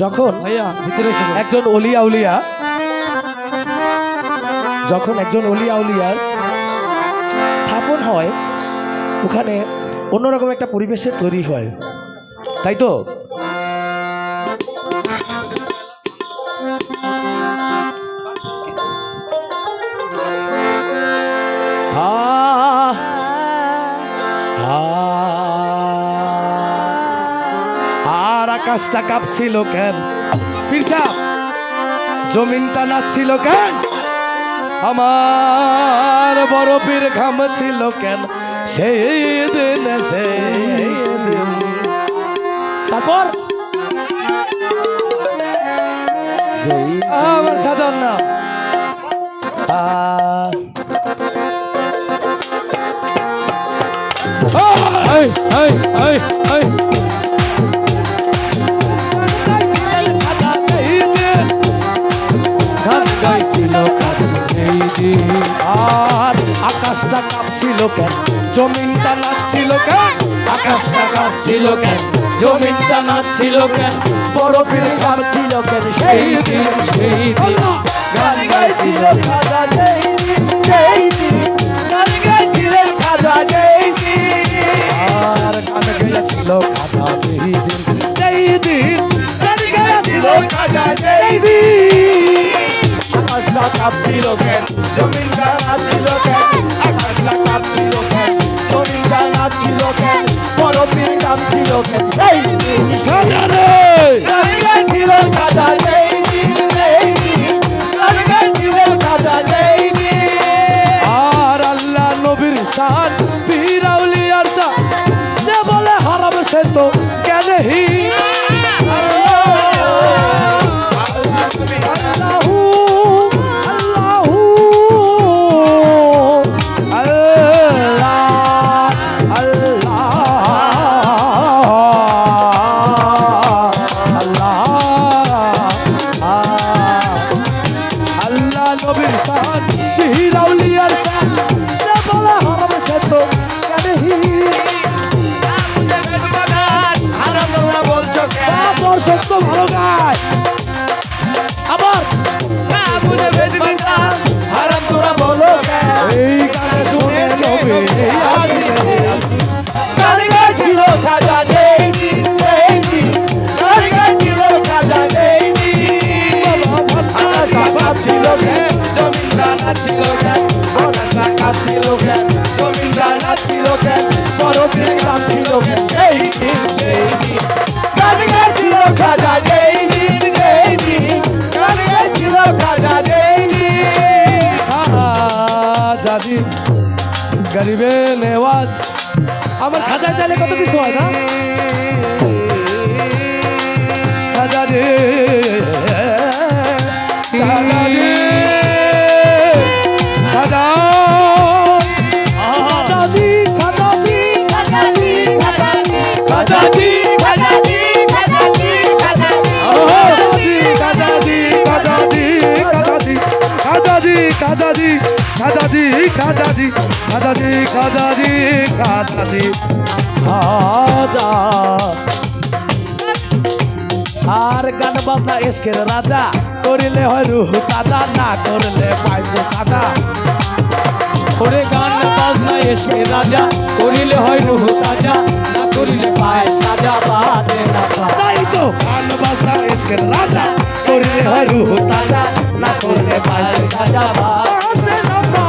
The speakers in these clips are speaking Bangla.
যখন একজন অলিয়া উলিয়া স্থাপন হয় ওখানে অন্যরকম একটা পরিবেশের তৈরি হয়, তাই তো? আর আকাশটা কাঁপছিল কেন? পীর সাহেব, জমিনটা নাচছিল কেন? আমার বড় পীর ঘামছিল কেন? সেই দিন তারপর আমার খাজার না আর আকাশটা কাঁপছিল কেন? জমিনটা নাচছিল কেন? আকাশটা কাঁপছিল কেন? জমিনটা নাচছিল কেন? বড় পীর ঘামছিল কেন? সেই দিন গান গাইছিল খাজা, সেই দিন গান গাইছিলেন খাজা, সেই দিন আর গান গাইছিল খাজা, সেই দিন গান গাইছিল খাজা, সেই দিন আকাশটা কাঁপছিল কেন? জমিনটা নাচছিল কেন? আকাশটা কাঁপছিল কেন? জমিনটা নাচছিল কেন? বড় পীর ঘামছিল কেন? সেই দিন গান গাইছিল খাজা, সেই দিন গান গাইছিলেন খাজা, সেই দিন আর আল্লাহ নবীর শান, পীর আউলিয়ার শান, যে বলে হারাম সে তো জ্ঞানহী। সত্য ভালো গায় আবার হারাম তোরা বলো এই গানে শুনে গান গাইছিল খাজা, সেই দিন গান গাইছিল খাজা, সেই দিন আকাশটা কাঁপছিল কেন? জমিনটা নাচছিল কেন? আকাশটা কাঁপছিল কেন? জমিনটা নাচছিল কেন? বড় পীর ঘামছিল কেন? সেই দিন গান গাইছিল খাজা, সেই দিন গান গাইছিল খাজা, সেই দিন খাজাজি গরিবে নেওয়াজ। আমার খাজা চাইলে কত কিছু হয় না? খাজাজি খাজাজি খাজা খাজাজি খাজাজি খাজাজি খাজাজি খাজাজি খাজাজি খাজাজি খাজাজি খাজাজি খাজাজি খাজাজি খাজা আর গান বাজনা এসকের রাজা, করিলে হয় রুহ তাজা, না করলে পাইছো সাজা। করে গান বাজনা এসকের রাজা, করিলে হয় রুহ তাজা, না করিলে পায় সাজা, বাজে না তাই তো। গান বাজনা এসকের রাজা, করিলে হয় রুহ তাজা, না করলে পায় সাজা, বাজে না।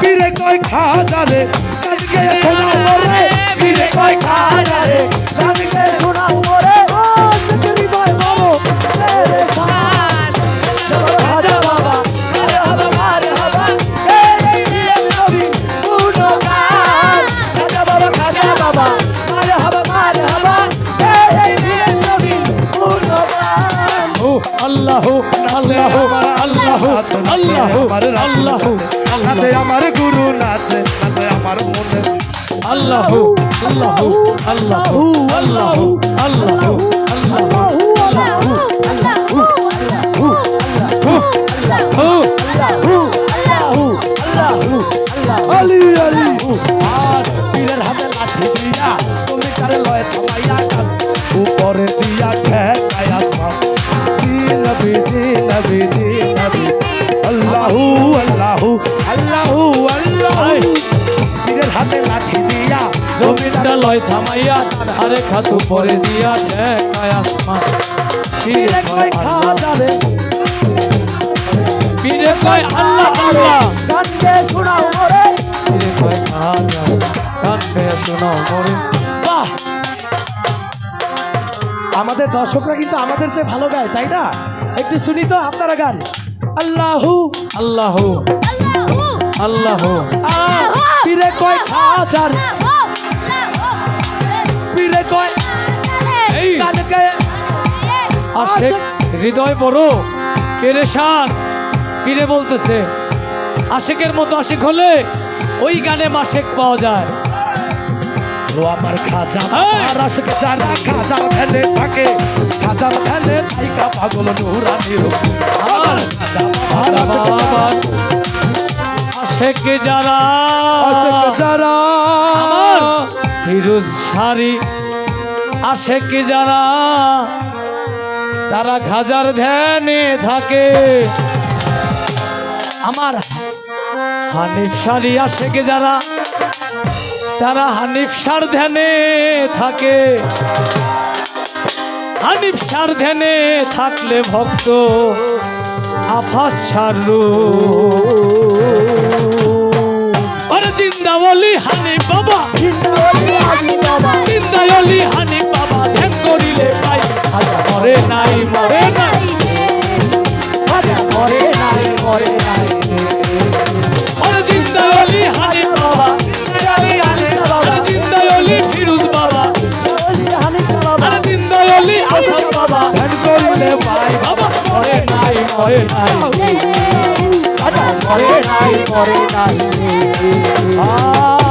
পীরে কয় খাজা রে গান গেয়ে শোনাও রে, পীরে কয় খাজা রে গান গেয়ে শোনাও রে, আশিকের হৃদয় বড় পেরেশান। খাজা বাবা মারহাবা এই দিলের নবী গুণগান। খাজা বাবা মারহাবা এই দিলের নবী গুণগান। আল্লাহ আল্লাহ আল্লাহ আল্লাহ আল্লাহ নাচে আমার গুরু, নাচে নাচে আমার মনে। আল্লাহ আল্লাহ আল্লাহ আল্লাহ আল্লাহ আলী আলী আর পীরের হাতে লাঠি দিয়া শ্রমিকারে লয় থামাইয়া কান উপরে দিয়া ঠেকায় আসমান। লয় থামাইয়া আরে খাতু পরে দিয়া দেখায় আসমান পীরে কয় খাজা রে পীরে কয় আল্লাহ আল্লাহ কান্দে শোনাও মোরে পীরে কয় খাজা কান্দে শোনাও মোরে। বাহ আমাদের দর্শকরা কিন্তু আমাদের চেয়ে ভালো গায় তাই না একটু শুনি তো আপনারা গান আল্লাহু আল্লাহ আল্লাহ পীরে কয় খাজা রে পীরে কয় এই কানকে আশেক হৃদয় বড় পেরেশান পীরে বলতেছে আশেকের মতো আশেক হলে ওই গানে মাসেক পাওয়া যায়। ও আমার খাজা এই! আমার আশিক যারা খাজার ধ্যানে থাকে খাজার ধ্যানে নাইকা পাগল নুরানি রূপ আমার খাজা বাবার আশেক যারা আশিক যারা আমার ফিরোজ শাড়ি আশেক যারা তারা খাজার ধ্যানে থাকে। আমার হানিফ শাড়ি আশেক যারা তারা হানিফ শার ধ্যানে থাকে। হানিফ শার ধ্যানে থাকলে ভক্ত আফাস সারু আরে জিন্দা বলি হানিফ বাবা জিন্দা বলি হানিফ বাবা ধ্যান করিলে পাই মরে নাই মরে নাই মরে নাই মরে নাই আরে জিন্দা বলি হানিফ বাবা আরে জিন্দা বলি ফিরোজ বাবা আরে জিন্দা বলি আসাদ বাবা ধ্যান করিলে পাই বাবা মরে নাই মরে নাই মরে নাই মরে নাই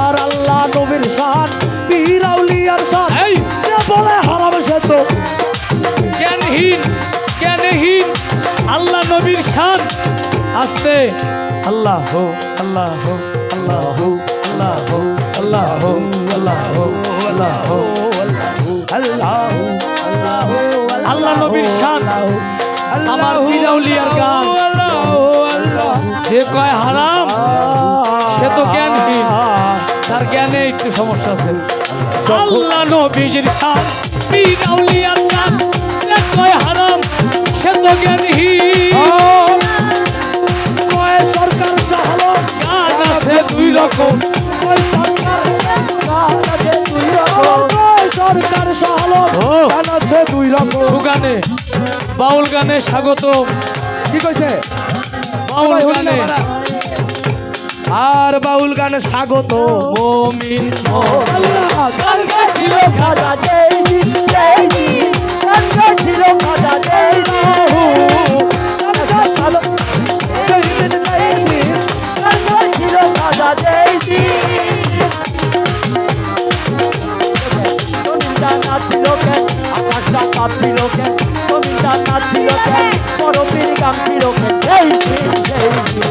আর আল্লাহ নবীর শান পীর আউলিয়ার শান এই যে বলে হারাম সে তো জ্ঞানহীন জ্ঞানহীন আল্লাহ নবীর শান আস্তে আল্লাহ হো আল্লাহ হো আল্লাহ হো আল্লাহ হো আল্লাহ হো আল্লাহ হো আল্লাহ হো আল্লাহ আল্লাহ আল্লাহ নবীর শান আমার পীর আউলিয়ার গান যে কয় হারাম সে তো জ্ঞানহীন তার জ্ঞানে একটু সমস্যা আছে। আল্লাহ নবীর শান পীর আউলিয়ার গান যে কয় হারাম সে তো জ্ঞানহীন। কয় সরকার সাহালো গান আছে দুই রকম কয় সরকার গান আছে দুই রকম কয় সরকার সাহালো ও। গান আছে দুই রকম সুগানে বাউল গানে স্বাগত কি কইছে বাউল সবাই হলি না গানে বাড়া। আর বাউল গানে স্বাগত মমিন আল্লাহ গান ছিল খাজা জয় জি জয় জি গান ছিল খাজা জয় জি গান ছিল জয় জি জয় জি গান ছিল খাজা জয় জি জমিনটা নাচছিল কেন আকাশটা কাঁপছিল কেন জমিনটা নাচছিল কেন বড় পীর গান ছিল কেন জয় জি জয় জি